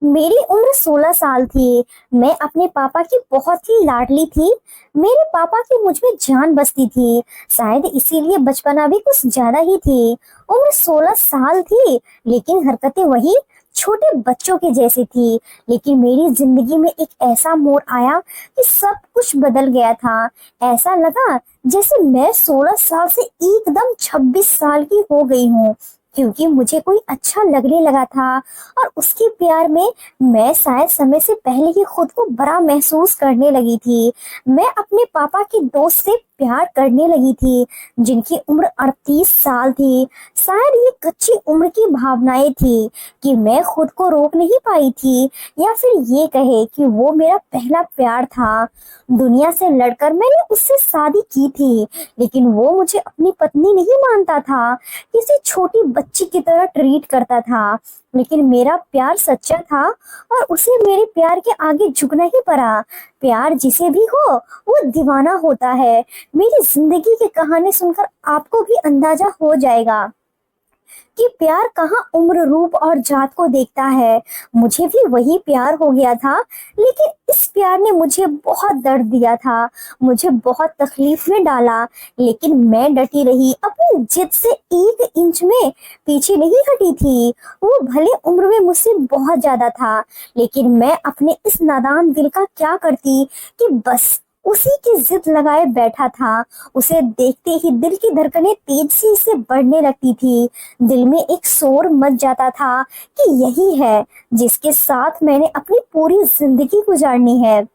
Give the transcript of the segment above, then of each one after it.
मेरी उम्र 16 साल थी। मैं अपने पापा की बहुत ही लाडली थी। मेरे पापा की मुझ में जान बसती थी। शायद इसीलिए बचपना भी कुछ ज्यादा ही थी। उम्र 16 साल थी, लेकिन हरकतें वही छोटे बच्चों के जैसी थी। लेकिन मेरी जिंदगी में एक ऐसा मोड़ आया कि सब कुछ बदल गया था। ऐसा लगा जैसे मैं 16 साल से एकदम 26 साल की हो गई हूँ, क्योंकि मुझे कोई अच्छा लगने लगा था। और उसके प्यार में मैं शायद समय से पहले ही खुद को बड़ा महसूस करने लगी थी। मैं अपने पापा के दोस्त से प्यार करने लगी थी, जिनकी उम्र 38 साल थी। शायद ये कच्ची उम्र की भावनाएं थी कि मैं खुद को रोक नहीं पाई थी, या फिर ये कहे कि वो मेरा पहला प्यार था। दुनिया से लड़कर मैंने उससे शादी की थी, लेकिन वो मुझे अपनी पत्नी नहीं मानता था, किसी छोटी बच्ची की तरह ट्रीट करता था। लेकिन मेरा प्यार सच्चा था, और उसे मेरे प्यार के आगे झुकना ही पड़ा। प्यार जिसे भी हो, वो दीवाना होता है। मेरी जिंदगी की कहानी सुनकर आपको भी अंदाजा हो जाएगा कि प्यार कहाँ उम्र, रूप और जात को देखता है। मुझे भी वही प्यार हो गया था, लेकिन इस प्यार ने मुझे बहुत दर्द दिया था, मुझे बहुत तकलीफ में डाला। लेकिन मैं डटी रही, अपनी जिद से एक इंच में पीछे नहीं हटी थी। वो भले उम्र में मुझसे बहुत ज्यादा था, लेकिन मैं अपने इस नादान दिल का क्या करती कि बस उसी की जिद लगाए बैठा था। उसे देखते ही दिल की धड़कनें तेजी से बढ़ने लगती थी। दिल में एक शोर मच जाता था कि यही है जिसके साथ मैंने अपनी पूरी जिंदगी गुजारनी है।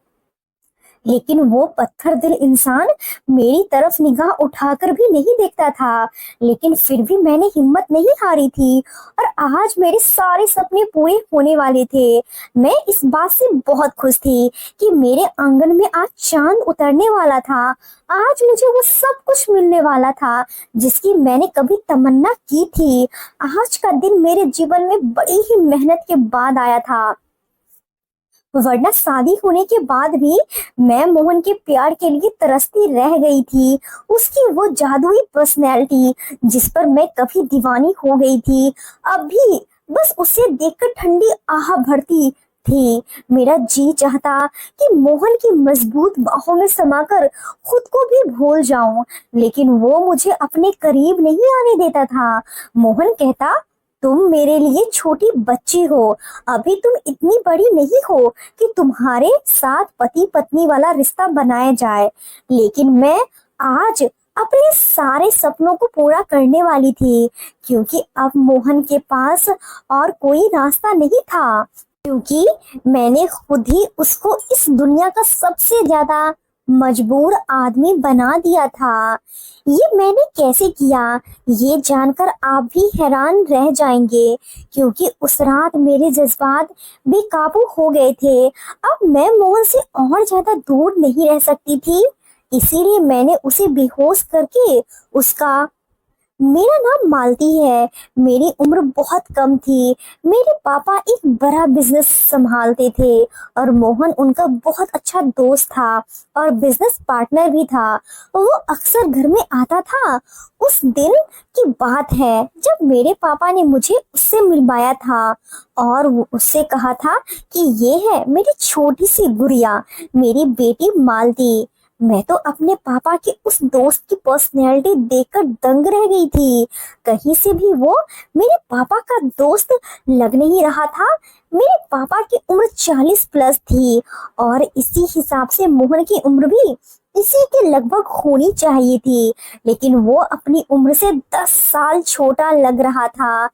लेकिन वो पत्थर दिल इंसान मेरी तरफ निगाह उठाकर भी नहीं देखता था। लेकिन फिर भी मैंने हिम्मत नहीं हारी थी, और आज मेरे सारे सपने पूरे होने वाले थे। मैं इस बात से बहुत खुश थी कि मेरे आंगन में आज चांद उतरने वाला था। आज मुझे वो सब कुछ मिलने वाला था जिसकी मैंने कभी तमन्ना की थी। आज का दिन मेरे जीवन में बड़ी ही मेहनत के बाद आया था, वरना शादी होने के बाद भी मैं मोहन के प्यार के लिए तरसती रह गई थी। उसकी वो जादुई पर्सनैलिटी जिस पर मैं कभी दीवानी हो गई थी, अब भी बस उसे देखकर ठंडी आह भरती थी। मेरा जी चाहता कि मोहन की मजबूत बाहों में समाकर खुद को भी भूल जाऊं, लेकिन वो मुझे अपने करीब नहीं आने देता था। मोहन कहता, तुम मेरे लिए छोटी बच्ची हो, अभी तुम इतनी बड़ी नहीं हो कि तुम्हारे साथ पति पत्नी वाला रिश्ता बनाया जाए। लेकिन मैं आज अपने सारे सपनों को पूरा करने वाली थी, क्योंकि अब मोहन के पास और कोई रास्ता नहीं था, क्योंकि मैंने खुद ही उसको इस दुनिया का सबसे ज्यादा मजबूर आदमी बना दिया था। ये मैंने कैसे किया, ये जानकर आप भी हैरान रह जाएंगे, क्योंकि उस रात मेरे जज्बात बेकाबू हो गए थे। अब मैं मोहन से और ज्यादा दूर नहीं रह सकती थी, इसीलिए मैंने उसे बेहोश करके उसका, मेरा नाम मालती है। मेरी उम्र बहुत कम थी। मेरे पापा एक बड़ा बिजनेस संभालते थे, और मोहन उनका बहुत अच्छा दोस्त था और बिजनेस पार्टनर भी था। वो अक्सर घर में आता था। उस दिन की बात है जब मेरे पापा ने मुझे उससे मिलवाया था, और वो उससे कहा था कि ये है मेरी छोटी सी गुड़िया, मेरी बेटी मालती। मैं तो अपने पापा के उस दोस्त की पर्सनैलिटी देखकर दंग रह गई थी। कहीं से भी वो मेरे पापा का दोस्त लग नहीं रहा था। मेरे पापा की उम्र 40 प्लस थी, और इसी हिसाब से मोहन की उम्र भी इसी के लगभग होनी चाहिए थी, लेकिन वो अपनी उम्र से 10 साल छोटा लग रहा था।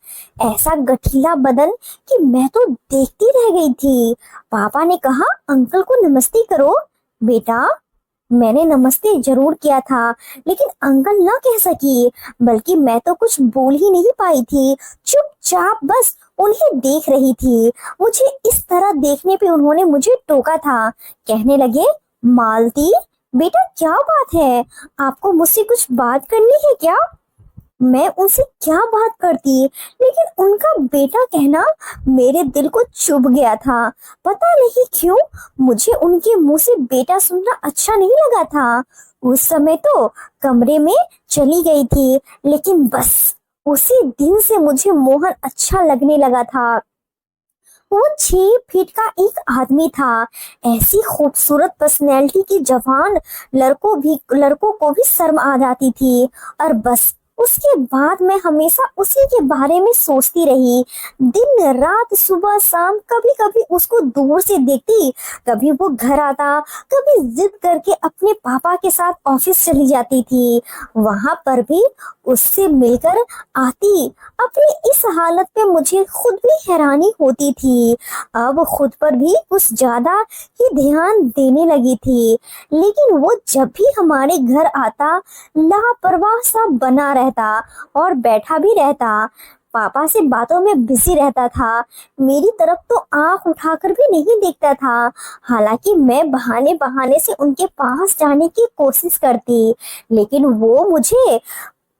ऐसा गठीला बदन कि मैं तो देखती रह गई थी। पापा ने कहा, अंकल को नमस्ते करो। बेटा, मैंने नमस्ते जरूर किया था, लेकिन अंकल ना कह सकी, बल्कि मैं तो कुछ बोल ही नहीं पाई थी। चुपचाप बस उन्हें देख रही थी। मुझे इस तरह देखने पे उन्होंने मुझे टोका था। कहने लगे, मालती बेटा, क्या बात है, आपको मुझसे कुछ बात करनी है क्या? मैं उनसे क्या बात करती, लेकिन उनका बेटा कहना मेरे दिल को चुभ गया था। पता नहीं क्यों मुझे उनके मुंह से बेटा सुनना अच्छा नहीं लगा था। उस समय तो कमरे में चली गई थी, लेकिन बस उसी दिन से मुझे मोहन अच्छा लगने लगा था। वो 6 फीट का एक आदमी था। ऐसी खूबसूरत पर्सनैलिटी की जवान लड़कों को भी शर्म आ जाती थी। और बस उसके बाद मैं हमेशा उसी के बारे में सोचती रही। दिन रात सुबह शाम कभी कभी उसको दूर से देखती, कभी वो घर आता, कभी जिद करके अपने पापा के साथ ऑफिस चली जाती थी। वहां पर भी उससे मिलकर आती। अपनी इस हालत पे मुझे खुद भी हैरानी होती थी। अब खुद पर भी कुछ ज्यादा ही ध्यान देने लगी थी। लेकिन वो जब भी हमारे घर आता, लापरवाह सा बना रहता और बैठा भी रहता। पापा से बातों में बिजी रहता था। मेरी तरफ तो आंख उठाकर भी नहीं देखता था। हालांकि मैं बहाने बहाने से उनके पास जाने की कोशिश करती, लेकिन वो मुझे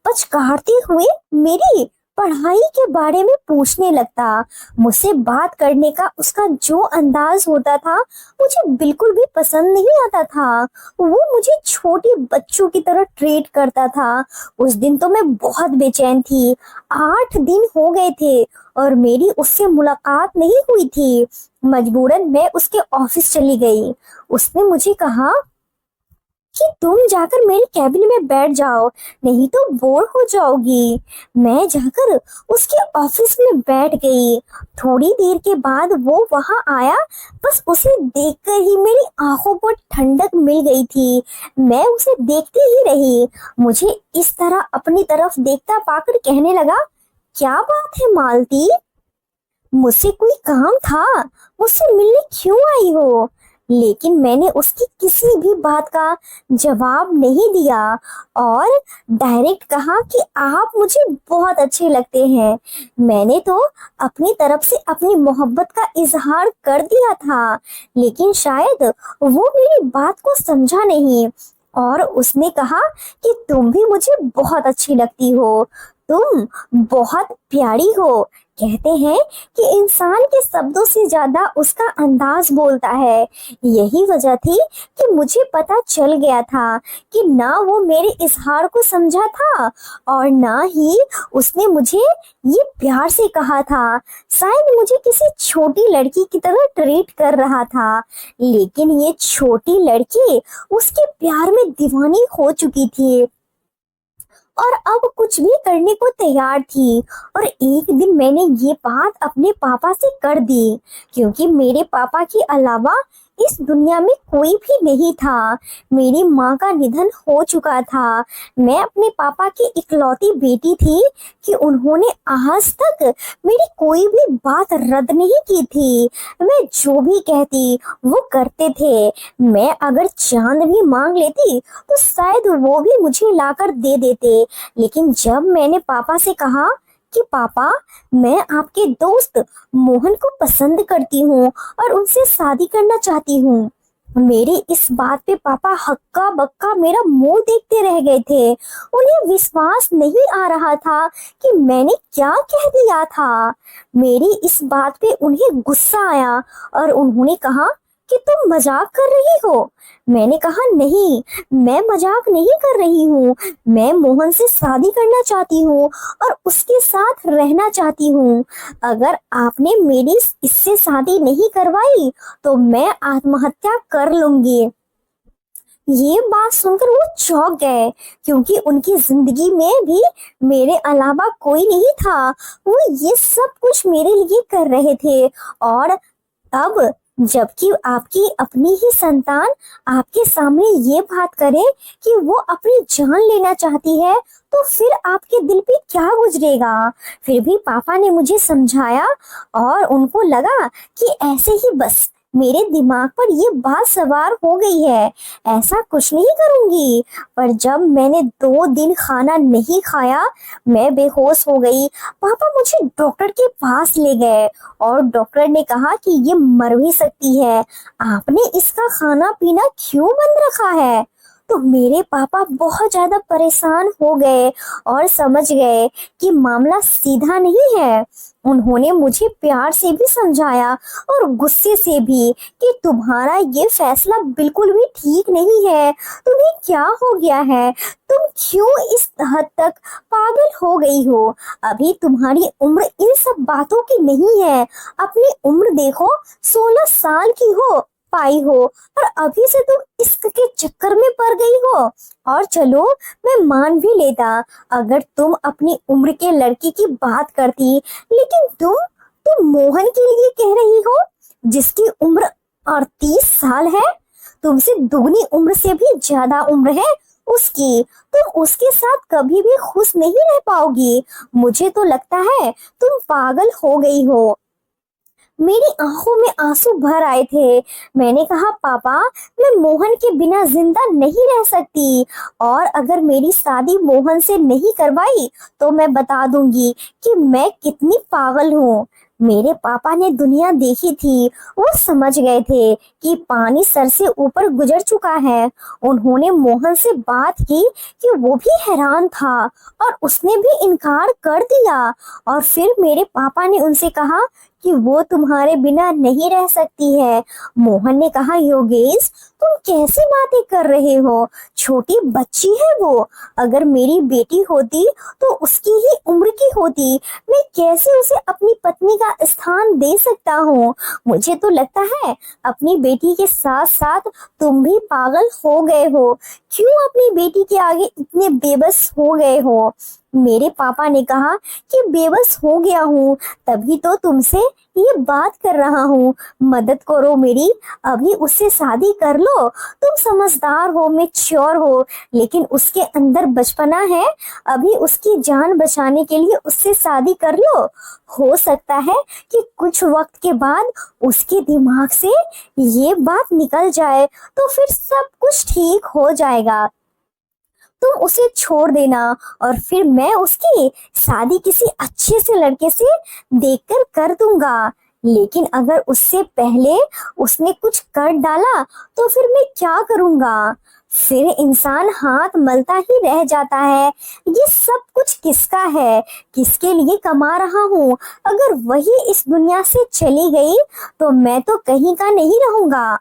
पचकारते हुए मेरी पढ़ाई के बारे में पूछने लगता। मुझसे बात करने का उसका जो अंदाज होता था मुझे बिल्कुल भी पसंद नहीं आता था। वो मुझे छोटे बच्चों की तरह ट्रीट करता था। उस दिन तो मैं बहुत बेचैन थी। 8 दिन हो गए थे और मेरी उससे मुलाकात नहीं हुई थी। मजबूरन मैं उसके ऑफिस चली गई। उसने मुझे कहा कि तुम जाकर मेरे कैबिन में बैठ जाओ, नहीं तो बोर हो जाओगी। मैं जाकर उसके ऑफिस में बैठ गई। थोड़ी देर के बाद वो वहां आया। बस उसे देखकर ही मेरी आंखों पर ठंडक मिल गई थी। मैं उसे देखती ही रही। मुझे इस तरह अपनी तरफ देखता पाकर कहने लगा, क्या बात है मालती, मुझसे कोई काम था? मुझसे मिलने क्यों आई हो? लेकिन मैंने उसकी किसी भी बात का जवाब नहीं दिया और डायरेक्ट कहा कि आप मुझे बहुत अच्छे लगते हैं। मैंने तो अपनी तरफ से अपनी मोहब्बत का इजहार कर दिया था, लेकिन शायद वो मेरी बात को समझा नहीं। और उसने कहा कि तुम भी मुझे बहुत अच्छी लगती हो, तुम बहुत प्यारी हो। कहते हैं कि इंसान के शब्दों से ज्यादा उसका अंदाज बोलता है। यही वजह थी कि मुझे पता चल गया था कि ना वो मेरे इजहार को समझा था और ना ही उसने मुझे ये प्यार से कहा था। शायद मुझे किसी छोटी लड़की की तरह ट्रीट कर रहा था, लेकिन ये छोटी लड़की उसके प्यार में दीवानी हो चुकी थी और अब कुछ भी करने को तैयार थी। और एक दिन मैंने ये बात अपने पापा से कर दी, क्योंकि मेरे पापा के अलावा इस दुनिया में कोई भी नहीं था। मेरी माँ का निधन हो चुका था। मैं अपने पापा की इकलौती बेटी थी कि उन्होंने आज तक मेरी कोई भी बात रद्द नहीं की थी। मैं जो भी कहती वो करते थे। मैं अगर चांद भी मांग लेती तो शायद वो भी मुझे लाकर दे देते। लेकिन जब मैंने पापा से कहा कि पापा, मैं आपके दोस्त मोहन को पसंद करती हूँ और उनसे शादी करना चाहती हूँ, मेरी इस बात पे पापा हक्का बक्का मेरा मुंह देखते रह गए थे। उन्हें विश्वास नहीं आ रहा था कि मैंने क्या कह दिया था। मेरी इस बात पे उन्हें गुस्सा आया और उन्होंने कहा कि तुम मजाक कर रही हो। मैंने कहा नहीं, मैं मजाक नहीं कर रही हूँ। मैं मोहन से शादी करना चाहती हूँ और उसके साथ रहना चाहती हूँ। अगर आपने मेरी इससे शादी नहीं करवाई तो मैं आत्महत्या कर लूंगी। ये बात सुनकर वो चौंक गए, क्योंकि उनकी जिंदगी में भी मेरे अलावा कोई नहीं था। वो ये सब कुछ मेरे लिए कर रहे थे। और अब जबकि आपकी अपनी ही संतान आपके सामने ये बात करे कि वो अपनी जान लेना चाहती है, तो फिर आपके दिल पे क्या गुजरेगा? फिर भी पापा ने मुझे समझाया और उनको लगा कि ऐसे ही बस मेरे दिमाग पर ये बात सवार हो गई है, ऐसा कुछ नहीं करूंगी। पर जब मैंने 2 दिन खाना नहीं खाया, मैं बेहोश हो गई। पापा मुझे डॉक्टर के पास ले गए और डॉक्टर ने कहा कि ये मर भी सकती है। आपने इसका खाना पीना क्यों बंद रखा है? तो मेरे पापा बहुत ज्यादा परेशान हो गए और समझ गए कि मामला सीधा नहीं है। उन्होंने मुझे प्यार से भी समझाया और गुस्से से भी कि तुम्हारा ये फैसला बिल्कुल भी ठीक नहीं है। तुम्हें क्या हो गया है? तुम क्यों इस हद तक पागल हो गई हो? अभी तुम्हारी उम्र इन सब बातों की नहीं है। अपनी उम्र देखो, 16 साल की हो पाई हो और अभी से तुम इश्क के चक्कर में पड़ गई हो। और चलो, मैं मान भी लेता अगर तुम अपनी उम्र के लड़की की बात करती, लेकिन तुम मोहन के लिए कह रही हो जिसकी उम्र 38 साल है। तुमसे दुगनी उम्र से भी ज्यादा उम्र है उसकी। तुम उसके साथ कभी भी खुश नहीं रह पाओगी। मुझे तो लगता है तुम पागल हो गई हो। मेरी आंखों में आंसू भर आए थे। मैंने कहा, पापा, मैं मोहन के बिना जिंदा नहीं रह सकती और अगर मेरी शादी मोहन से नहीं करवाई तो मैं बता दूंगी कि मैं कितनी पागल हूँ। मेरे पापा ने दुनिया देखी थी। वो समझ गए थे कि पानी सर से ऊपर गुजर चुका है। उन्होंने मोहन से बात की कि वो भी हैरान था और उसने भी इनकार कर दिया। और फिर मेरे पापा ने उनसे कहा कि वो तुम्हारे बिना नहीं रह सकती है। मोहन ने कहा, योगेश, तुम कैसी बातें कर रहे हो? छोटी बच्ची है वो। अगर मेरी बेटी होती तो उसकी ही उम्र की होती। मैं कैसे उसे अपनी पत्नी का स्थान दे सकता हूँ? मुझे तो लगता है अपनी बेटी के साथ साथ तुम भी पागल हो गए हो। क्यों अपनी बेटी के आगे इतने बेबस हो गए हो? मेरे पापा ने कहा कि बेबस हो गया हूँ, तभी तो तुमसे ये बात कर रहा हूँ। मदद करो मेरी, अभी उससे शादी कर लो। तुम समझदार हो, मैच्योर हो, लेकिन उसके अंदर बचपना है। अभी उसकी जान बचाने के लिए उससे शादी कर लो। हो सकता है कि कुछ वक्त के बाद उसके दिमाग से ये बात निकल जाए तो फिर सब कुछ ठीक हो जाएगा। तुम उसे छोड़ देना और फिर मैं उसकी शादी किसी अच्छे से लड़के से देखकर कर दूंगा। लेकिन अगर उससे पहले उसने कुछ कर डाला तो फिर मैं क्या करूंगा? फिर इंसान हाथ मलता ही रह जाता है। ये सब कुछ किसका है? किसके लिए कमा रहा हूँ? अगर वही इस दुनिया से चली गई तो मैं तो कहीं का नहीं रहूंगा।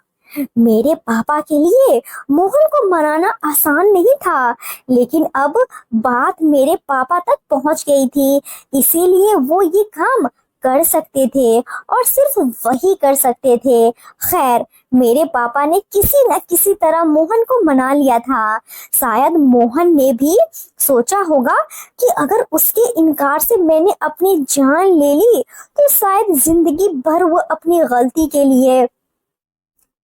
मेरे पापा के लिए मोहन को मनाना आसान नहीं था, लेकिन अब बात मेरे पापा तक पहुंच गई थी, इसीलिए वो ये काम कर सकते थे और सिर्फ वही कर सकते थे। खैर, मेरे पापा ने किसी न किसी तरह मोहन को मना लिया था। शायद मोहन ने भी सोचा होगा कि अगर उसके इनकार से मैंने अपनी जान ले ली तो शायद जिंदगी भर वो अपनी गलती के लिए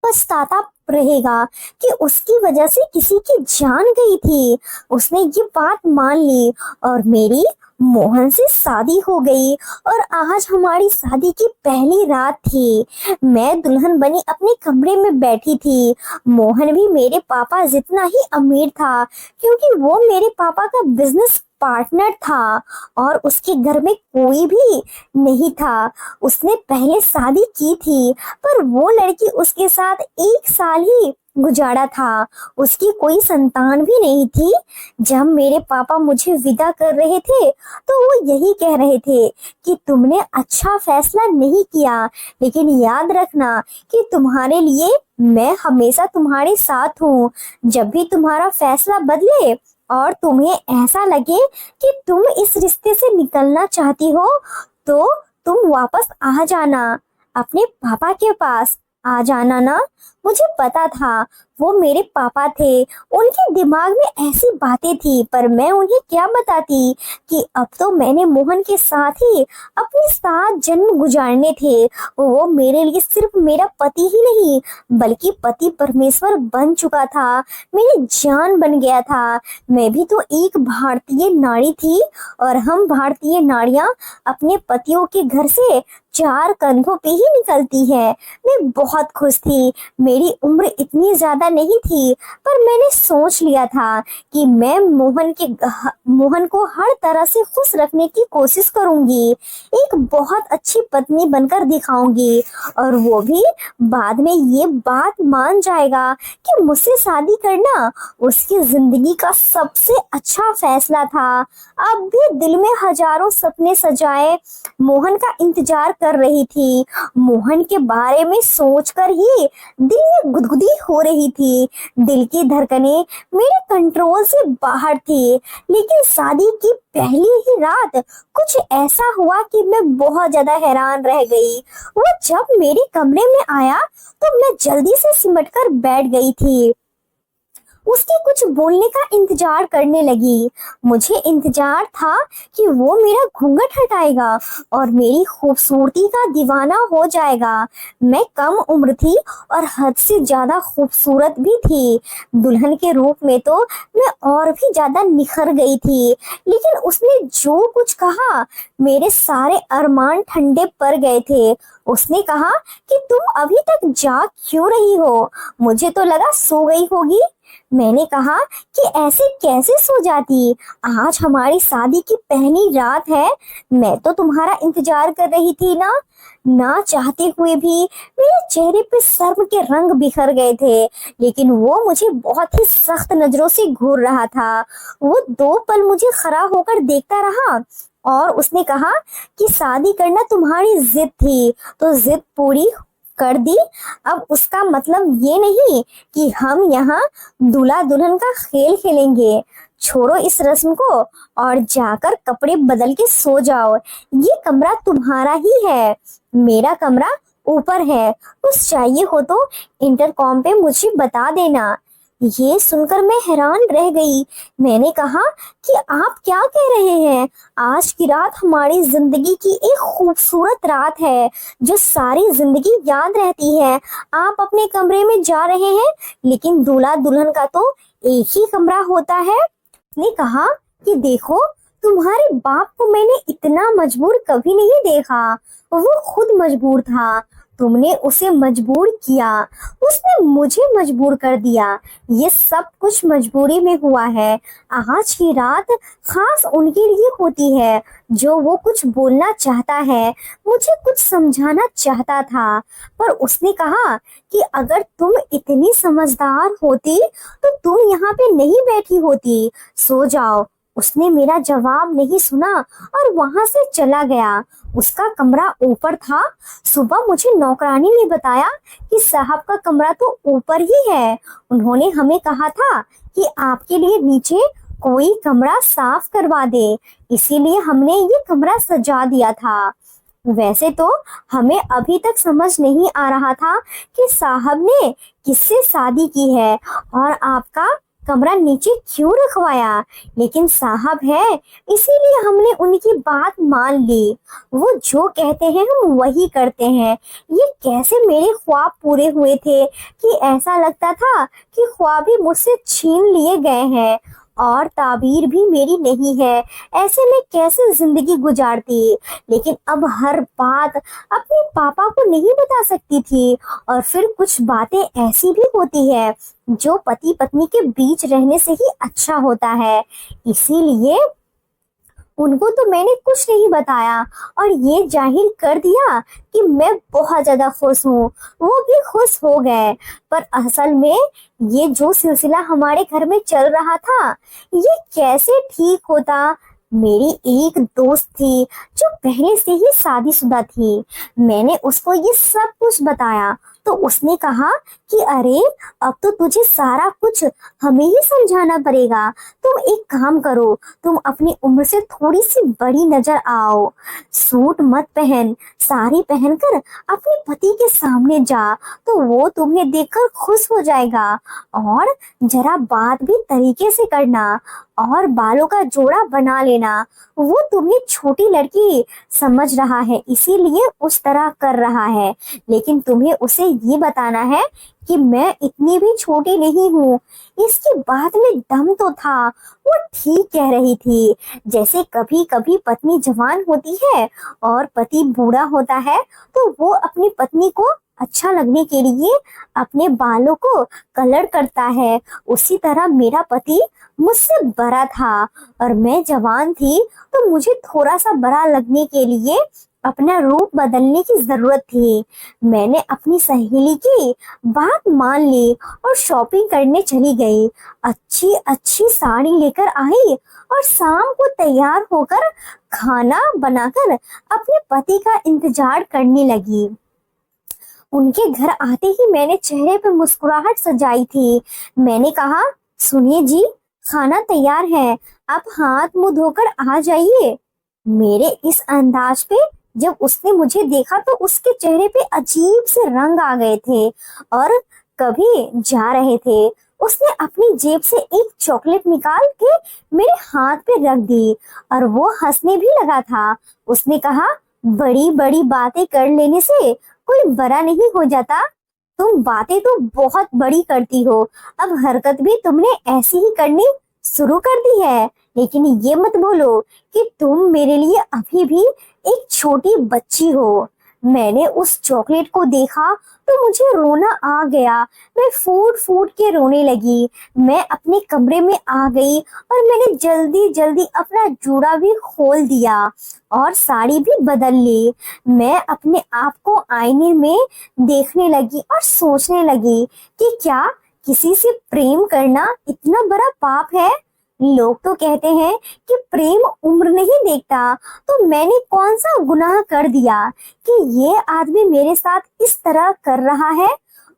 पछताता रहेगा कि उसकी वजह से किसी की जान गई थी। उसने ये बात मान ली और मेरी मोहन से शादी हो गई और आज हमारी शादी की पहली रात थी। मैं दुल्हन बनी अपने कमरे में बैठी थी। मोहन भी मेरे पापा जितना ही अमीर था, क्योंकि वो मेरे पापा का बिजनेस पार्टनर था और उसके घर में कोई भी नहीं था। उसने पहले शादी की थी, पर वो लड़की उसके साथ 1 साल ही गुजारा था। उसकी कोई संतान भी नहीं थी। जब मेरे पापा मुझे विदा कर रहे थे तो वो यही कह रहे थे कि तुमने अच्छा फैसला नहीं किया, लेकिन याद रखना कि तुम्हारे लिए मैं हमेशा तुम्हारे साथ हूँ। जब भी तुम्हारा फैसला बदले और तुम्हें ऐसा लगे कि तुम इस रिश्ते से निकलना चाहती हो तो तुम वापस आ जाना, अपने पापा के पास आ जाना ना। मुझे पता था वो मेरे पापा थे, उनके दिमाग में ऐसी बातें थी, पर मैं उन्हें क्या बताती कि अब तो मैंने मोहन के साथ ही अपने 7 जन्म गुजारने थे। वो मेरे लिए सिर्फ मेरा पति ही नहीं बल्कि पति परमेश्वर बन चुका था, मेरी जान बन गया था। मैं भी तो एक भारतीय नारी थी और हम भारतीय नारियां अपने पतियों के घर से 4 कंधों पे ही निकलती है। मैं बहुत खुश थी। मेरी उम्र इतनी ज्यादा नहीं थी, पर मैंने सोच लिया था कि मैं मोहन को हर तरह से खुश रखने की कोशिश करूंगी। एक बहुत अच्छी पत्नी बनकर दिखाऊंगी, और वो भी बाद में ये बात मान जाएगा कि मुझसे शादी करना उसकी जिंदगी का सबसे अच्छा फैसला था। अब भी दिल में हजारों सपने सजाए मोहन का इंतजार कर रही थी। मोहन के बारे में सोचकर ही दिल में गुदगुदी हो रही थी। दिल की धड़कनें मेरे कंट्रोल से बाहर थी। लेकिन शादी की पहली ही रात कुछ ऐसा हुआ कि मैं बहुत ज्यादा हैरान रह गई। वो जब मेरे कमरे में आया तो मैं जल्दी से सिमटकर बैठ गई थी। उसके कुछ बोलने का इंतजार करने लगी। मुझे इंतजार था कि वो मेरा घूंघट हटाएगा और मेरी खूबसूरती का दीवाना हो जाएगा। मैं कम उम्र थी और हद से ज्यादा खूबसूरत भी थी। दुल्हन के रूप में तो मैं और भी ज्यादा निखर गई थी। लेकिन उसने जो कुछ कहा, मेरे सारे अरमान ठंडे पड़ गए थे। उसने कहा कि तुम अभी तक जाग क्यों रही हो? मुझे तो लगा सो गई होगी। मैंने कहा कि ऐसे कैसे सो जाती? आज हमारी शादी की पहली रात है। मैं तो तुम्हारा इंतजार कर रही थी ना। ना चाहते हुए भी मेरे चेहरे पे शर्म के रंग बिखर गए थे। लेकिन वो मुझे बहुत ही सख्त नजरों से घूर रहा था। वो 2 पल मुझे खड़ा होकर देखता रहा और उसने कहा कि शादी करना तुम्हारी जिद थी, तो जिद पूरी कर दी। अब उसका मतलब ये नहीं कि हम यहाँ दूल्हा दुल्हन का खेल खेलेंगे। छोड़ो इस रस्म को और जाकर कपड़े बदल के सो जाओ। ये कमरा तुम्हारा ही है। मेरा कमरा ऊपर है। कुछ चाहिए हो तो इंटरकॉम पे मुझे बता देना। ये सुनकर मैं हैरान रह गई। मैंने कहा कि आप क्या कह रहे हैं? आज की रात हमारी जिंदगी की एक खूबसूरत रात है जो सारी जिंदगी याद रहती है। आप अपने कमरे में जा रहे हैं, लेकिन दूल्हा दुल्हन का तो एक ही कमरा होता है। उसने कहा कि देखो, तुम्हारे बाप को मैंने इतना मजबूर कभी नहीं देखा। वो खुद मजबूर था। तुमने उसे मजबूर किया। उसने मुझे मजबूर कर दिया। ये सब कुछ मजबूरी में हुआ है। आज की रात खास उनके लिए होती है जो वो कुछ बोलना चाहता है, मुझे कुछ समझाना चाहता था। पर उसने कहा कि अगर तुम इतनी समझदार होती तो तुम यहाँ पे नहीं बैठी होती। सो जाओ। उसने मेरा जवाब नहीं सुना और वहां से चला गया। उसका कमरा ऊपर था। सुबह मुझे नौकरानी ने बताया कि साहब का कमरा तो ऊपर ही है। उन्होंने हमें कहा था कि आपके लिए नीचे कोई कमरा साफ करवा दे, इसीलिए हमने ये कमरा सजा दिया था। वैसे तो हमें अभी तक समझ नहीं आ रहा था कि साहब ने किससे शादी की है और आपका कमरा नीचे क्यों रखवाया, लेकिन साहब है इसीलिए हमने उनकी बात मान ली। वो जो कहते हैं हम वही करते हैं। ये कैसे मेरे ख्वाब पूरे हुए थे कि ऐसा लगता था कि ख्वाब ही मुझसे छीन लिए गए हैं और ताबीर भी मेरी नहीं है। ऐसे में कैसे जिंदगी गुजारती? लेकिन अब हर बात अपने पापा को नहीं बता सकती थी। और फिर कुछ बातें ऐसी भी होती है जो पति पत्नी के बीच रहने से ही अच्छा होता है। इसीलिए उनको तो मैंने कुछ नहीं बताया और ये जाहिर कर दिया कि मैं बहुत ज्यादा खुश हूँ। वो भी खुश हो गए। पर असल में ये जो सिलसिला हमारे घर में चल रहा था, ये कैसे ठीक होता? मेरी एक दोस्त थी जो पहले से ही शादीशुदा थी। मैंने उसको ये सब कुछ बताया तो उसने कहा कि अरे, अब तो तुझे सारा कुछ हमें ही समझाना पड़ेगा। तुम एक काम करो, तुम अपनी उम्र से थोड़ी सी बड़ी नजर आओ। सूट मत पहन, साड़ी पहनकर अपने पति के सामने जा, तो वो तुम्हें देखकर खुश हो जाएगा। और जरा बात भी तरीके से करना और बालों का जोड़ा बना लेना। वो तुम्हें छोटी लड़की समझ रहा है, इसीलिए उस तरह कर रहा है, लेकिन तुम्हें उसे ये बताना है कि मैं इतनी भी छोटी नहीं हूँ। इसकी बात में दम तो था। वो ठीक कह रही थी। जैसे कभी कभी पत्नी जवान होती है और पति बूढ़ा होता है, तो वो अपनी पत्नी को अच्छा लगने के लिए अपने बालों को कलर करता है। उसी तरह मेरा पति मुझसे बड़ा था और मैं जवान थी, तो मुझे थोड़ा सा बड़ा लगने के लिए अपना रूप बदलने की जरूरत थी। मैंने अपनी सहेली की बात मान ली और शॉपिंग करने चली गई। अच्छी अच्छी साड़ी लेकर आई और शाम को तैयार होकर खाना बनाकर अपने पति का इंतजार करने लगी। उनके घर आते ही मैंने चेहरे पर मुस्कुराहट सजाई थी। मैंने कहा, सुनिए जी, खाना तैयार है, आप हाथ मुंह धोकर आ जाइए। मेरे इस अंदाज पे जब उसने मुझे देखा तो उसके चेहरे पे अजीब से रंग आ गए थे और कभी जा रहे थे। उसने अपनी जेब से एक चॉकलेट निकाल के मेरे हाथ पे रख दी और वो हंसने भी लगा था। उसने कहा, बड़ी बड़ी बातें कर लेने से कोई बड़ा नहीं हो जाता। तुम बातें तो बहुत बड़ी करती हो, अब हरकत भी तुमने ऐसी ही करनी शुरू कर दी है। लेकिन ये मत बोलो कि तुम मेरे लिए अभी भी एक छोटी बच्ची हो। मैंने उस चॉकलेट को देखा तो मुझे रोना आ गया। मैं फूट फूट के रोने लगी। मैं अपने कमरे में आ गई और मैंने जल्दी जल्दी अपना जूड़ा भी खोल दिया और साड़ी भी बदल ली। मैं अपने आप को आईने में देखने लगी और सोचने लगी कि क्या किसी से प्रेम करना इतना बड़ा पाप है। लोग तो कहते हैं कि प्रेम उम्र नहीं देखता, तो मैंने कौन सा गुनाह कर दिया कि ये आदमी मेरे साथ इस तरह कर रहा है।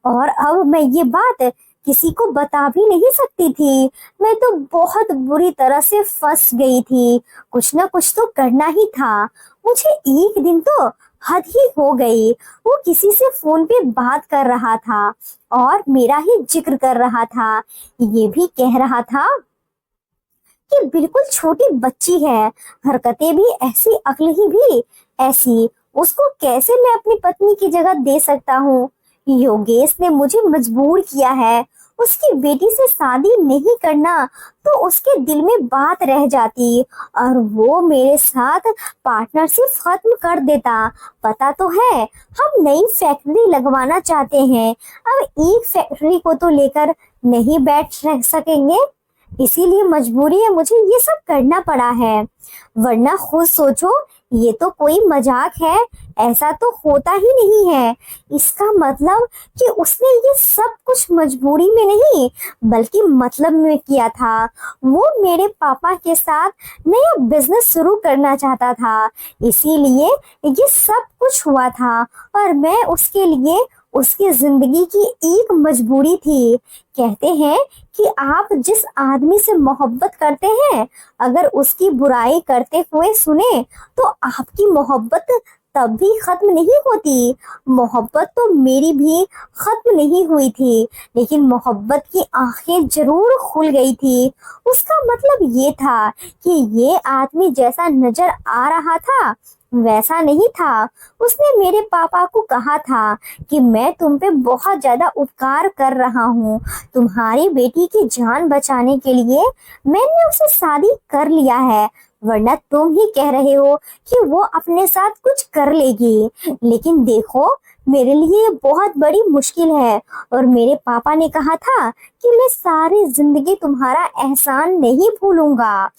और अब मैं ये बात किसी को बता भी नहीं सकती थी। मैं तो बहुत बुरी तरह से फंस गई थी। कुछ ना कुछ तो करना ही था। मुझे एक दिन तो हद ही हो गई। वो किसी से फोन पे बात कर रहा था और मेरा ही जिक्र कर रहा था। ये भी कह रहा था कि बिल्कुल छोटी बच्ची है, हरकतें भी ऐसी, अक्ल ही भी ऐसी। उसको कैसे मैं अपनी पत्नी की जगह दे सकता हूँ। योगेश ने मुझे मजबूर किया है। उसकी बेटी से शादी नहीं करना तो उसके दिल में बात रह जाती और वो मेरे साथ पार्टनरशिप खत्म कर देता। पता तो है, हम नई फैक्ट्री लगवाना चाहते हैं। अब एक फैक्ट्री को तो लेकर नहीं बैठ रह सकेंगे, इसीलिए मजबूरी है, मुझे ये सब करना पड़ा है। वरना खुद सोचो, ये तो कोई मजाक है, ऐसा तो होता ही नहीं है। इसका मतलब कि उसने ये सब कुछ मजबूरी में नहीं बल्कि मतलब में किया था। वो मेरे पापा के साथ नया बिजनेस शुरू करना चाहता था, इसीलिए ये सब कुछ हुआ था और मैं उसके लिए उसकी जिंदगी की एक मजबूरी थी। कहते हैं कि आप जिस आदमी से मोहब्बत करते हैं, अगर उसकी बुराई करते हुए सुने तो आपकी मोहब्बत तब भी खत्म नहीं होती। मोहब्बत तो मेरी भी खत्म नहीं हुई थी, लेकिन मोहब्बत की आंखें जरूर खुल गई थी। उसका मतलब ये था कि ये आदमी जैसा नजर आ रहा था वैसा नहीं था। उसने मेरे पापा को कहा था कि मैं तुम पे बहुत ज्यादा उपकार कर रहा हूँ। तुम्हारी बेटी की जान बचाने के लिए मैंने उसे शादी कर लिया है, वरना तुम ही कह रहे हो कि वो अपने साथ कुछ कर लेगी। लेकिन देखो, मेरे लिए ये बहुत बड़ी मुश्किल है और मेरे पापा ने कहा था कि मैं सारी जिंदगी तुम्हारा एहसान नहीं भूलूंगा।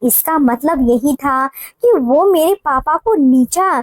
इसका मतलब यही था कि वो मेरे पापा को नीचा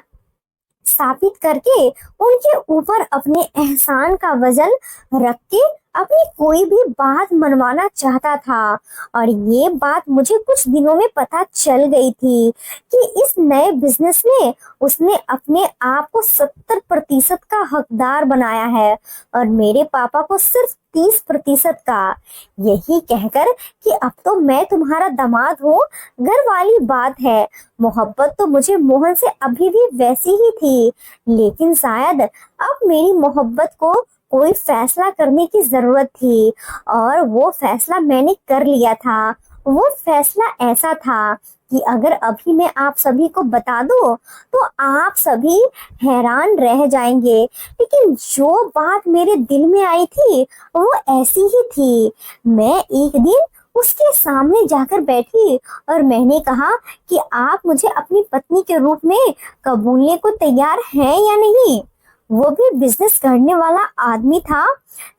साबित करके उनके ऊपर अपने एहसान का वजन रख के अपनी कोई भी बात मनवाना चाहता था। और ये बात मुझे कुछ दिनों में पता चल गई थी कि इस नए बिजनेस में उसने अपने आप को 70% का हकदार बनाया है और मेरे पापा को सिर्फ 30% का। यही कहकर कि अब तो मैं तुम्हारा दामाद हूँ, घर वाली बात है। मोहब्बत तो मुझे मोहन से अभी भी वैसी ही थी, लेकिन शायद अब मेरी मोहब्बत को कोई फैसला करने की जरूरत थी और वो फैसला मैंने कर लिया था। वो फैसला ऐसा था कि अगर अभी मैं आप सभी को बता दूं तो आप सभी हैरान रह जाएंगे। लेकिन जो बात मेरे दिल में आई थी वो ऐसी ही थी। मैं एक दिन उसके सामने जाकर बैठी और मैंने कहा कि आप मुझे अपनी पत्नी के रूप में कबूलने को तैयार हैं या नहीं। वो भी बिजनेस करने वाला आदमी था।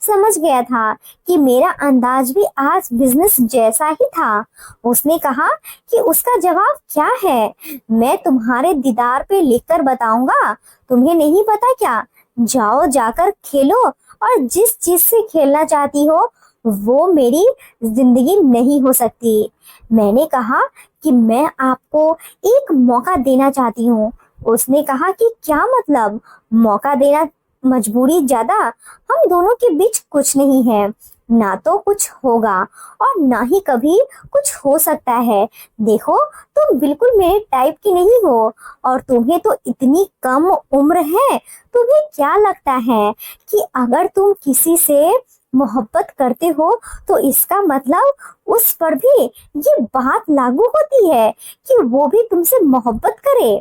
समझ गया था कि मेरा अंदाज भी आज बिजनेस जैसा ही था। उसने कहा कि उसका जवाब क्या है, मैं तुम्हारे दीदार पे लिखकर बताऊंगा। तुम्हें नहीं पता क्या? जाओ जाकर खेलो और जिस चीज से खेलना चाहती हो वो मेरी जिंदगी नहीं हो सकती। मैंने कहा कि मैं आपको एक मौका देना चाहती हूँ। उसने कहा कि क्या मतलब मौका देना, मजबूरी ज्यादा? हम दोनों के बीच कुछ नहीं है, ना तो कुछ होगा और ना ही कभी कुछ हो सकता है। देखो तुम बिल्कुल मेरे टाइप की नहीं हो और तुम्हें तो इतनी कम उम्र है। तुम्हें क्या लगता है कि अगर तुम किसी से मोहब्बत करते हो तो इसका मतलब उस पर भी ये बात लागू होती है कि वो भी तुमसे मोहब्बत करे?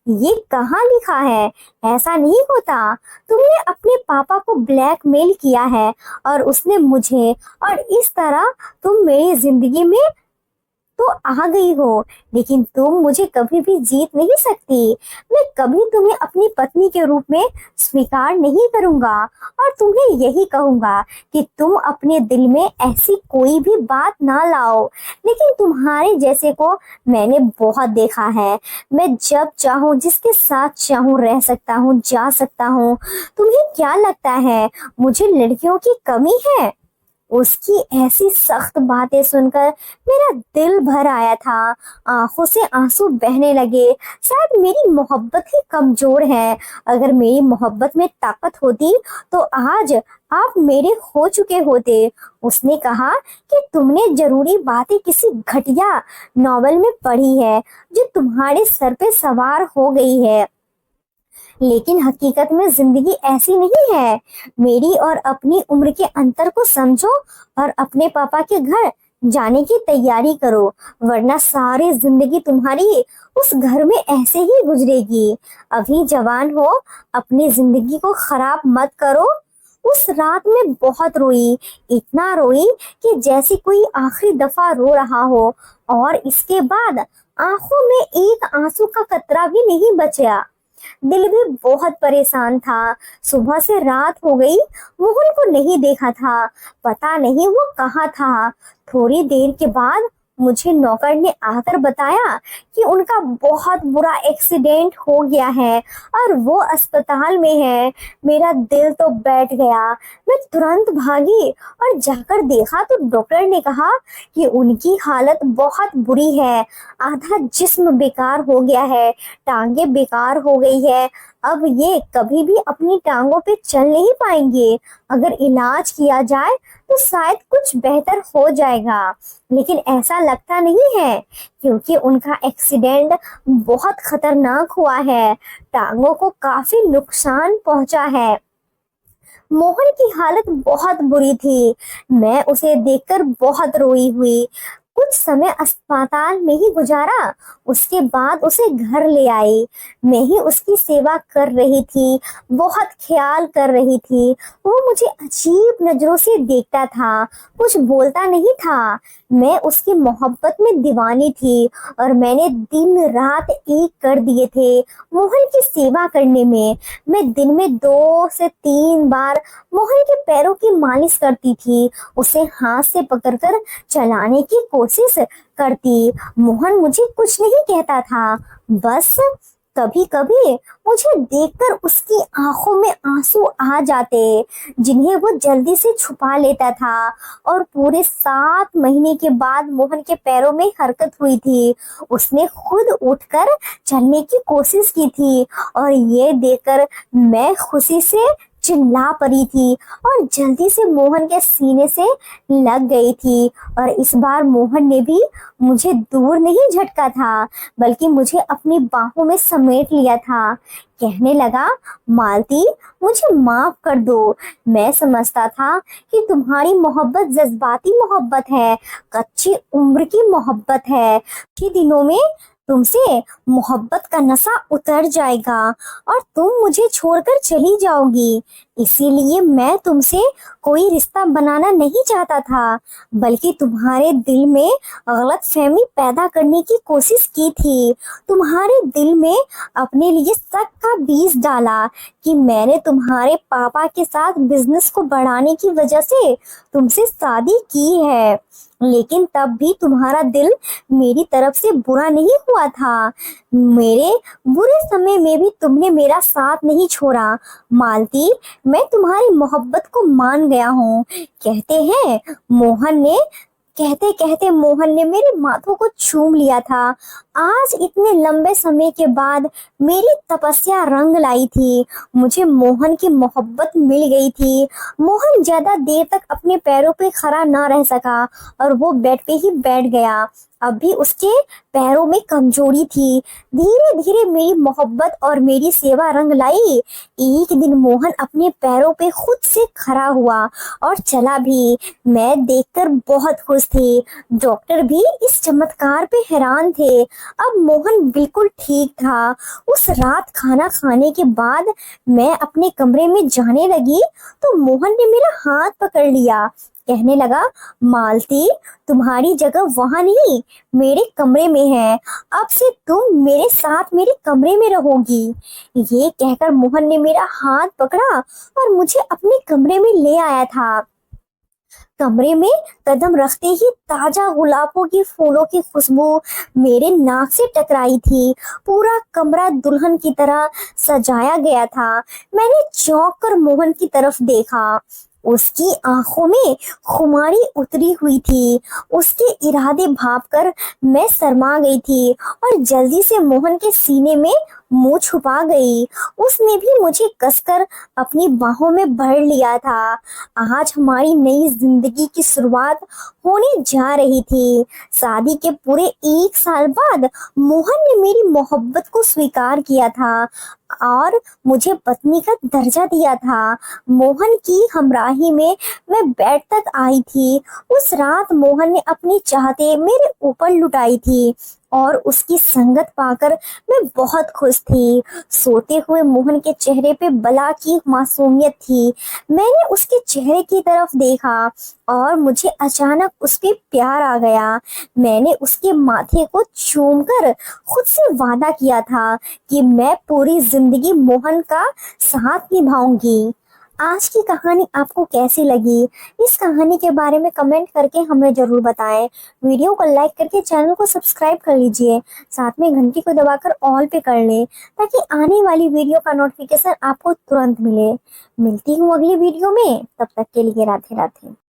ये कहाँ लिखा है? ऐसा नहीं होता। तुमने अपने पापा को ब्लैकमेल किया है और उसने मुझे, और इस तरह तुम मेरी जिंदगी में तो आ गई हो। लेकिन तुम मुझे कभी भी जीत नहीं सकती। मैं कभी तुम्हें अपनी पत्नी के रूप में स्वीकार नहीं करूंगा और तुम्हें यही कहूंगा कि तुम अपने दिल में ऐसी कोई भी बात ना लाओ। लेकिन तुम्हारे जैसे को मैंने बहुत देखा है। मैं जब चाहूँ जिसके साथ चाहूँ रह सकता हूँ, जा सकता हूँ। तुम्हें क्या लगता है मुझे लड़कियों की कमी है? उसकी ऐसी सख्त बातें सुनकर मेरा दिल भर आया था। आंखों से आंसू बहने लगे। शायद मेरी मोहब्बत ही कमजोर है। अगर मेरी मोहब्बत में ताकत होती तो आज आप मेरे हो चुके होते। उसने कहा कि तुमने जरूरी बातें किसी घटिया नॉवल में पढ़ी है जो तुम्हारे सर पे सवार हो गई है। लेकिन हकीकत में जिंदगी ऐसी नहीं है। मेरी और अपनी उम्र के अंतर को समझो और अपने पापा के घर जाने की तैयारी करो, वरना सारी जिंदगी तुम्हारी उस घर में ऐसे ही गुजरेगी। अभी जवान हो, अपनी जिंदगी को खराब मत करो। उस रात में बहुत रोई, इतना रोई कि जैसे कोई आखिरी दफा रो रहा हो, और इसके बाद आंखों में एक आंसू का कतरा भी नहीं बचा। दिल भी बहुत परेशान था। सुबह से रात हो गई, मोहन को नहीं देखा था। पता नहीं वो कहाँ था। थोड़ी देर के बाद मुझे नौकर ने आकर बताया कि उनका बहुत बुरा एक्सीडेंट हो गया है और वो अस्पताल में है। मेरा दिल तो बैठ गया। मैं तुरंत भागी और जाकर देखा तो डॉक्टर ने कहा कि उनकी हालत बहुत बुरी है। आधा जिस्म बेकार हो गया है, टांगे बेकार हो गई है। अब ये कभी भी अपनी टांगों पे चल नहीं पाएंगे। अगर इलाज किया जाए तो शायद कुछ बेहतर हो जाएगा, लेकिन ऐसा लगता नहीं है क्योंकि उनका एक्सीडेंट बहुत खतरनाक हुआ है। टांगों को काफी नुकसान पहुंचा है। मोहन की हालत बहुत बुरी थी। मैं उसे देखकर बहुत रोई हुई। कुछ समय अस्पताल में ही गुजारा। उसके बाद उसे घर ले आई। मैं ही उसकी सेवा कर रही थी, बहुत ख्याल कर रही थी। वो मुझे अजीब नजरों से देखता था, कुछ बोलता नहीं था। मैं उसकी मोहब्बत में दीवानी थी और मैंने दिन रात एक कर दिए थे मोहन की सेवा करने में। मैं दिन में 2 से 3 बार मोहन के पैरों की मालिश करती थी, उसे हाथ से पकड़कर चलाने की कोशिश करती। मोहन मुझे कुछ नहीं कहता था, बस कभी कभी मुझे देखकर उसकी आंखों में आंसू आ जाते, जिन्हें वो जल्दी से छुपा लेता था। और पूरे 7 महीने के बाद मोहन के पैरों में हरकत हुई थी। उसने खुद उठकर चलने की कोशिश की थी और ये देखकर मैं खुशी से चिल्ला पड़ी थी और जल्दी से मोहन के सीने से लग गई थी। और इस बार मोहन ने भी मुझे दूर नहीं झटका था, बल्कि मुझे अपनी बाहों में समेट लिया था। कहने लगा, मालती, मुझे माफ कर दो। मैं समझता था कि तुम्हारी मोहब्बत जज्बाती मोहब्बत है, कच्ची उम्र की मोहब्बत है। कुछ दिनों में तुमसे मोहब्बत का नशा उतर जाएगा और तुम मुझे छोड़कर चली जाओगी। इसीलिए मैं तुमसे कोई रिश्ता बनाना नहीं चाहता था, बल्कि तुम्हारे दिल में गलतफहमी पैदा करने की कोशिश की थी। तुम्हारे दिल में अपने लिए शक का बीज डाला कि मैंने तुम्हारे पापा के साथ बिजनेस को बढ़ाने की वजह से तुमसे शादी की है। लेकिन तब भी तुम्हारा दिल मेरी तरफ से बुरा नहीं हुआ था। मेरे बुरे समय में भी तुमने मेरा साथ नहीं छोड़ा। मालती, मैं तुम्हारी मोहब्बत को मान गया हूँ। कहते कहते मोहन ने मेरे माथों को चूम लिया था। आज इतने लंबे समय के बाद मेरी तपस्या रंग लाई थी। मुझे मोहन की मोहब्बत मिल गई थी। मोहन ज्यादा देर तक अपने पैरों पे खड़ा ना रह सका और वो बेड पे ही बैठ गया। अब भी उसके पैरों में कमजोरी थी। धीरे धीरे मेरी मोहब्बत और मेरी सेवा रंग लाई। एक दिन मोहन अपने पैरों पे खुद से खड़ा हुआ और चला भी। मैं देखकर बहुत खुश थी। डॉक्टर भी इस चमत्कार पे हैरान थे। अब मोहन बिल्कुल ठीक था। उस रात खाना खाने के बाद मैं अपने कमरे में जाने लगी तो मोहन ने मेरा हाथ पकड़ लिया। कहने लगा, मालती, तुम्हारी जगह वहां नहीं, मेरे कमरे में है। अब से तुम मेरे साथ मेरे कमरे में रहोगी। ये कहकर मोहन ने मेरा हाथ पकड़ा और मुझे अपने कमरे में ले आया था। कमरे में कदम रखते ही ताजा गुलाबों की फूलों की खुशबू मेरे नाक से टकराई थी। पूरा कमरा दुल्हन की तरह सजाया गया था। मैंने चौंक कर मोहन की तरफ देखा। उसकी आंखों में खुमारी उतरी हुई थी। उसके इरादे भांपकर मैं शर्मा गई थी और जल्दी से मोहन के सीने में मुंह छुपा गई। उसने भी मुझे कसकर अपनी बाहों में भर लिया था। आज हमारी नई जिंदगी की शुरुआत होने जा रही थी। शादी के पूरे 1 साल बाद मोहन ने मेरी मोहब्बत को स्वीकार किया था और मुझे पत्नी का दर्जा दिया था। मोहन की हमराही में मैं बेड तक आई थी। उस रात मोहन ने अपनी चाहते मेरे ऊपर लुटाई थी और उसकी संगत पाकर मैं बहुत खुश थी। सोते हुए मोहन के चेहरे पे बला की मासूमियत थी। मैंने उसके चेहरे की तरफ देखा और मुझे अचानक उस पे प्यार आ गया। मैंने उसके माथे को चूमकर खुद से वादा किया था कि मैं पूरी जिंदगी मोहन का साथ निभाऊंगी। आज की कहानी आपको कैसी लगी? इस कहानी के बारे में कमेंट करके हमें जरूर बताएं। वीडियो को लाइक करके चैनल को सब्सक्राइब कर लीजिए। साथ में घंटी को दबाकर ऑल पे कर लें ताकि आने वाली वीडियो का नोटिफिकेशन आपको तुरंत मिले। मिलती हूँ अगली वीडियो में, तब तक के लिए राधे राधे।